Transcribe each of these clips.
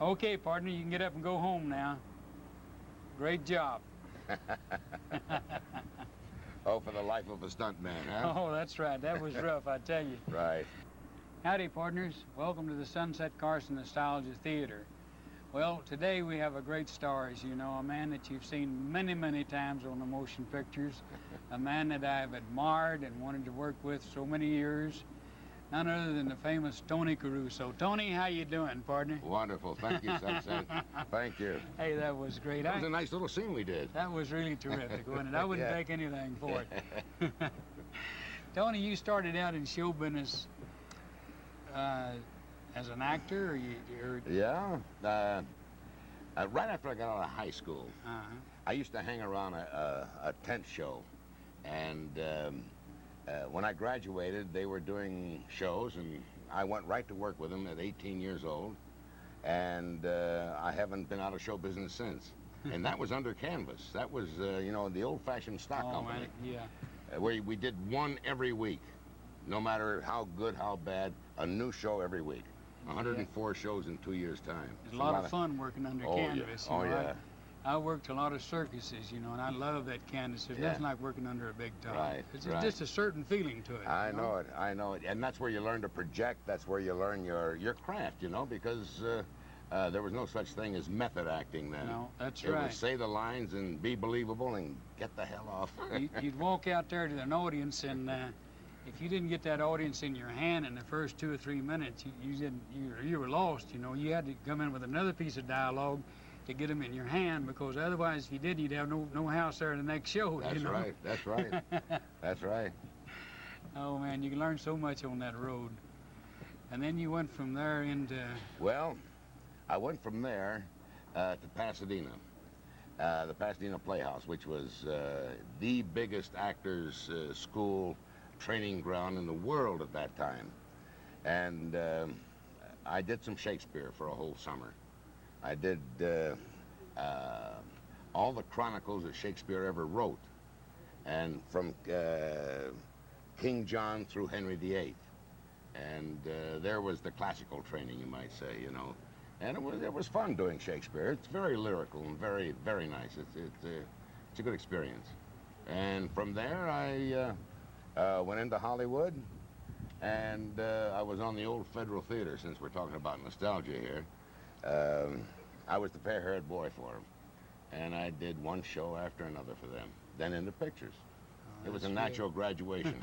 Okay, partner, you can get up and go home now. Great job. Oh, for the life of a stuntman, huh? Oh, that's right. That was rough, I tell you. Right. Howdy, partners. Welcome to the Sunset Carson Nostalgia Theater. Well, today we have a great star, as you know, a man that you've seen many, many times on the motion pictures, a man that I've admired and wanted to work with so many years, none other than the famous Tony Caruso. Tony, how you doing, partner? Wonderful. Thank you, Sunset. Thank you. Hey, that was great. That was a nice little scene we did. That was really terrific, wasn't it? I wouldn't Yeah. take anything for it. Tony, you started out in show business as an actor, or Yeah. Right after I got out of high school, I used to hang around a tent show, and when I graduated, they were doing shows, and I went right to work with them at 18 years old, and I haven't been out of show business since. And that was under canvas. That was, you know, the old-fashioned stock company, man, yeah. where we did one every week, no matter how good, how bad, a new show every week. 104 shows in 2 years' time. It's a lot of fun working under canvas. Yeah. Oh, yeah. I worked a lot of circuses, you know, and I love that canvas. There's nothing like working under a big top. Right, It's right. just a certain feeling to it. I know it, I know it. And that's where you learn to project. That's where you learn your craft, you know, because there was no such thing as method acting then. No, that's It right. was say the lines and be believable and get the hell off. You'd walk out there to an audience, and if you didn't get that audience in your hand in the first 2 or 3 minutes, you were lost. You know, you had to come in with another piece of dialogue to get them in your hand, because otherwise, if you did, you'd have no house there in the next show. That's you know? right. That's right. That's right. Oh man, you can learn so much on that road. And then you went from there into. Well, I went from there to Pasadena, the Pasadena Playhouse, which was the biggest actors' school training ground in the world at that time. And I did some Shakespeare for a whole summer. I did all the chronicles that Shakespeare ever wrote, and from King John through Henry VIII. And there was the classical training, you might say, you know. And it was fun doing Shakespeare. It's very lyrical and very, very nice. It's a good experience. And from there, I went into Hollywood, and I was on the old Federal Theater, since we're talking about nostalgia here. I was the fair-haired boy for them, and I did one show after another for them, then into pictures. It was a natural graduation.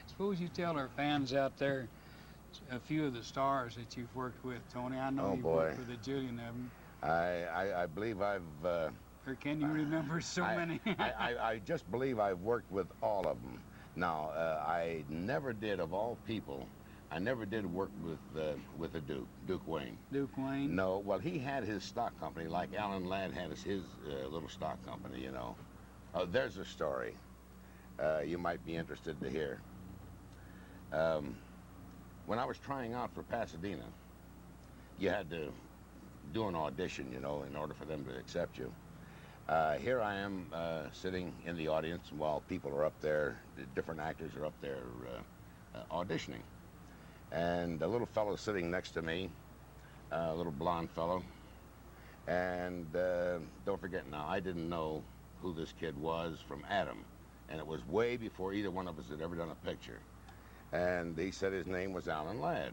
Suppose you tell our fans out there a few of the stars that you've worked with, Tony. I know you've worked with a jillion of them. I believe I've... or can you remember so many? I just believe I've worked with all of them. Now, I never did, of all people, I never did work with the Duke, Duke Wayne. Duke Wayne? No, well, he had his stock company, like Alan Ladd had his little stock company, you know. There's a story you might be interested to hear. When I was trying out for Pasadena, you had to do an audition, you know, in order for them to accept you. Here I am sitting in the audience while people are up there, the different actors are up there auditioning. And a little fellow sitting next to me, a little blonde fellow. And don't forget now, I didn't know who this kid was from Adam. And it was way before either one of us had ever done a picture. And he said his name was Alan Ladd.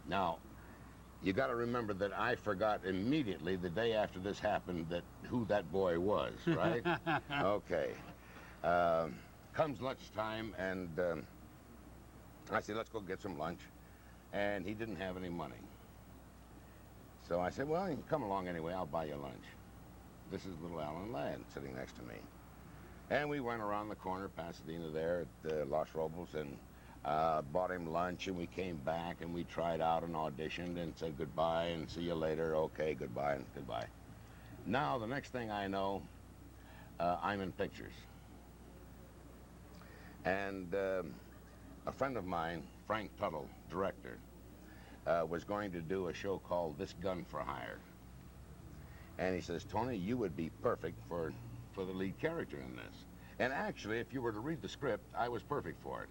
Now, you got to remember that I forgot immediately the day after this happened who that boy was, right? Okay. Comes lunchtime, and I said, let's go get some lunch. And he didn't have any money. So I said, well, you come along anyway, I'll buy you lunch. This is little Alan Ladd sitting next to me. And we went around the corner, Pasadena there at Los Robles, and bought him lunch, and we came back, and we tried out and auditioned and said goodbye and see you later. Okay, goodbye and goodbye. Now, the next thing I know, I'm in pictures. And a friend of mine, Frank Tuttle, director, was going to do a show called This Gun for Hire. And he says, Tony, you would be perfect for the lead character in this. And actually, if you were to read the script, I was perfect for it.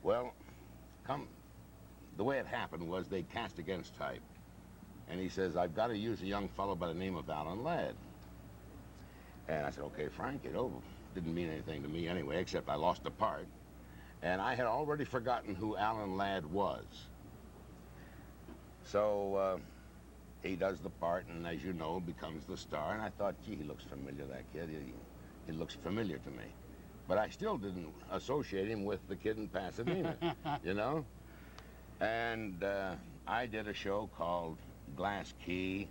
Well, the way it happened was they cast against type. And he says, I've got to use a young fellow by the name of Alan Ladd. And I said, okay, Frank, didn't mean anything to me anyway, except I lost the part. And I had already forgotten who Alan Ladd was. So he does the part, and as you know, becomes the star. And I thought, gee, he looks familiar, that kid. He looks familiar to me. But I still didn't associate him with the kid in Pasadena, you know? And I did a show called Glass Key,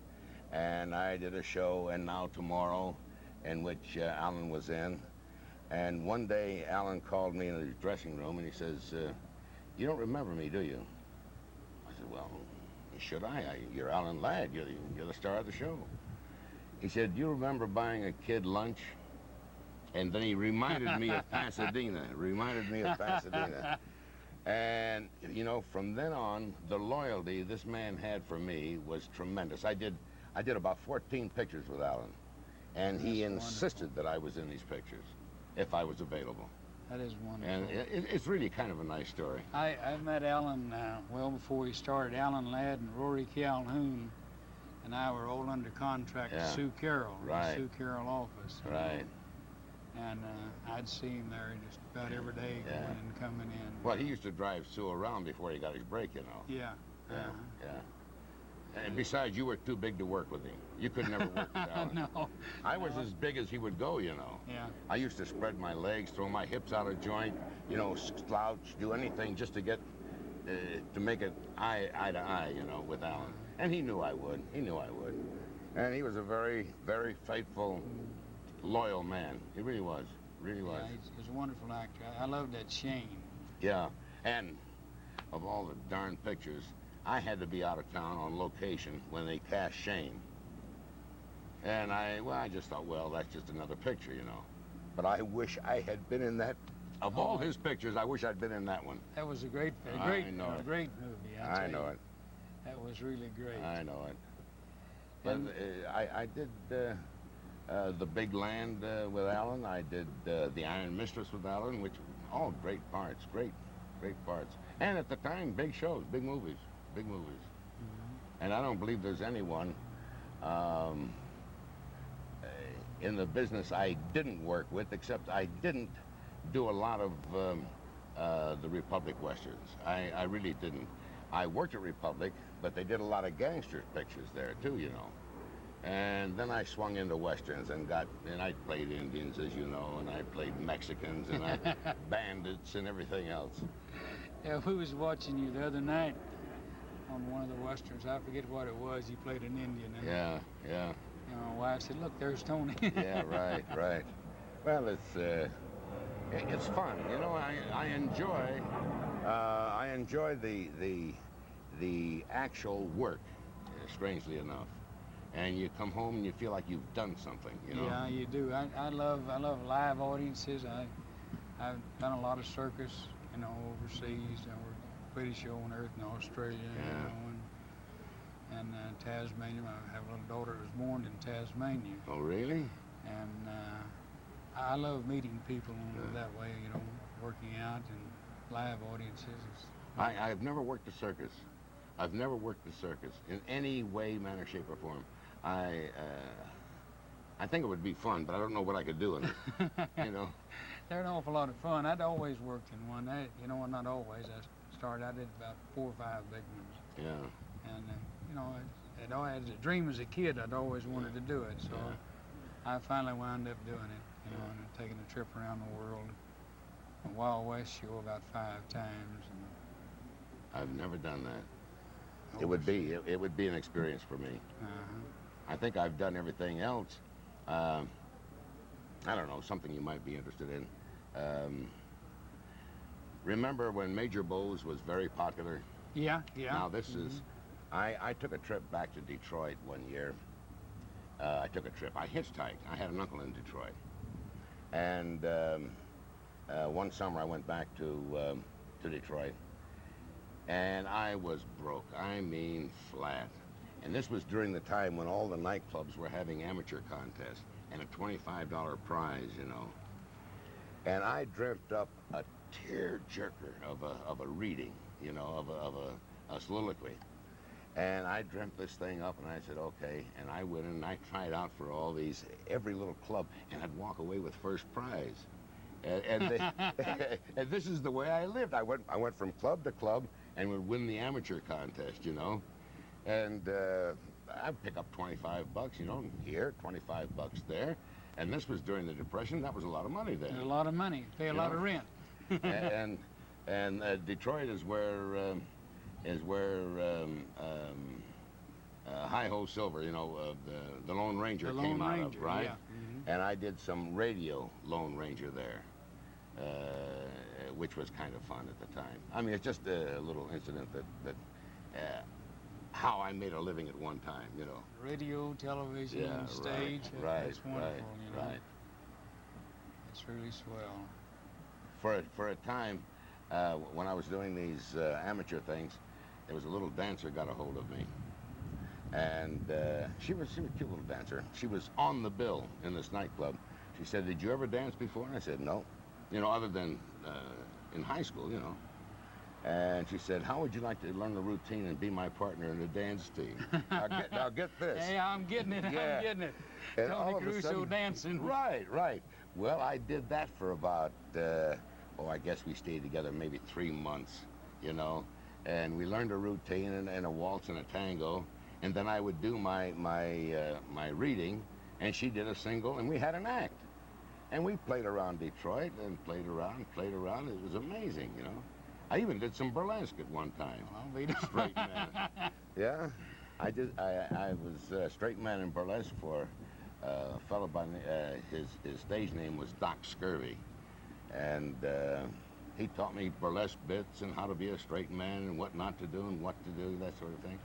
and I did a show, And Now Tomorrow, in which Alan was in. And one day, Alan called me in his dressing room, and he says, you don't remember me, do you? I said, well, should I? You're Alan Ladd. You're the star of the show. He said, do you remember buying a kid lunch? And then he reminded me of Pasadena, And, you know, from then on, the loyalty this man had for me was tremendous. I did about 14 pictures with Alan, and he insisted that I was in these pictures if I was available. That is wonderful. And it's really kind of a nice story. I met Alan well before he started. Alan Ladd and Rory Calhoun and I were all under contract to Sue Carroll, right. the Sue Carroll office. Right. And I'd see him there just about every day, going and coming in. Well, he used to drive Sue around before he got his break, you know. Yeah. Yeah. And besides, you were too big to work with him. You could never work with Alan. No. I was as big as he would go, you know. Yeah. I used to spread my legs, throw my hips out of joint, you know, slouch, do anything just to get, to make it eye to eye, you know, with Alan. And he knew I would. And he was a very, very faithful, loyal man. He really was. Really was. Yeah, he's a wonderful actor. I love that Shane. Yeah. And of all the darn pictures, I had to be out of town on location when they cast Shane. And I just thought, well, that's just another picture, you know. But I wish I had been in that. Of all his pictures, I wish I'd been in that one. That was a great movie. I know it. That was really great. I know it. But I did The Big Land with Alan. I did The Iron Mistress with Alan, which all great parts, great parts. And at the time, big shows, big movies. And I don't believe there's anyone in the business I didn't work with, except I didn't do a lot of the Republic Westerns. I really didn't. I worked at Republic, but they did a lot of gangster pictures there too, you know. And then I swung into Westerns and I played Indians, as you know, and I played Mexicans and bandits and everything else. Yeah, we was watching you the other night on one of the Westerns. I forget what it was. You played an Indian. Yeah. You know, my wife said, look, there's Tony. Yeah, right. Well, it's fun. You know, I enjoy the actual work, strangely enough. And you come home and you feel like you've done something, you know? Yeah, you do. I love live audiences. I've done a lot of circus, you know, overseas. I worked British Show on Earth in Australia, you know, and Tasmania. I have a little daughter who was born in Tasmania. Oh, really? And I love meeting people that way, you know, working out and live audiences. I've never worked a circus. I've never worked the circus in any way, manner, shape, or form. I think it would be fun, but I don't know what I could do in it, you know. They're an awful lot of fun. I'd always worked in one. You know, not always. I did about 4 or 5 big ones. Yeah. And, you know, as a dream as a kid, I'd always wanted to do it. So I finally wound up doing it, you know, and taking a trip around the world. A Wild West show about 5 times. And I've never done that. It would be an experience for me. I think I've done everything else. I don't know, something you might be interested in. Remember when Major Bowes was very popular? Yeah. Now this is, I took a trip back to Detroit one year. I hitchhiked. I had an uncle in Detroit. And one summer I went back to Detroit. And I was broke. I mean, flat. And this was during the time when all the nightclubs were having amateur contests and a $25 prize, you know. And I dreamt up a tear-jerker of a reading, you know, of a soliloquy. And I dreamt this thing up, and I said, okay. And I went in and I tried out for all these, every little club, and I'd walk away with first prize. And this is the way I lived. I went from club to club and would win the amateur contest, you know. And I'd pick up 25 bucks, you know, here, 25 bucks there. And this was during the Depression. That was a lot of money then. A lot of money. Pay a lot of rent. and Detroit is where Hi-Ho Silver, you know, the Lone Ranger came out of, right? Yeah. Mm-hmm. And I did some radio Lone Ranger there, which was kind of fun at the time. I mean, it's just a little incident that how I made a living at one time, you know. Radio, television, Yeah, stage. right, That's wonderful, you know. right. It's really swell. For a time, when I was doing these amateur things, there was a little dancer got a hold of me. And she was a cute little dancer. She was on the bill in this nightclub. She said, "Did you ever dance before?" And I said, "No. You know, other than in high school, you know." And she said, "How would you like to learn the routine and be my partner in the dance team?" Now get this. Hey, I'm getting it. Yeah. I'm getting it. And Tony all of a Caruso sudden- dancing. Right. Well, I did that for about, I guess we stayed together maybe 3 months, you know. And we learned a routine and a waltz and a tango. And then I would do my reading, and she did a single, and we had an act. And we played around Detroit and played around. It was amazing, you know. I even did some burlesque at one time. I'll be Straight man. Yeah, I was straight man in burlesque for a fellow by his stage name was Doc Scurvy, and he taught me burlesque bits and how to be a straight man and what not to do and what to do, that sort of thing.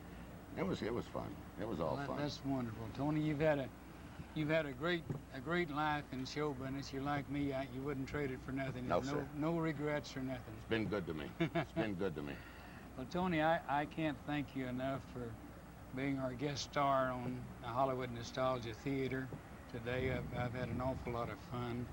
It was fun. It was all fun. That's wonderful, Tony. You've had a great life in show business. You're like me. You wouldn't trade it for nothing. No, sir. No regrets or nothing. It's been good to me. It's been good to me. Well, Tony, I can't thank you enough for being our guest star on the Hollywood Nostalgia Theater today. I've had an awful lot of fun.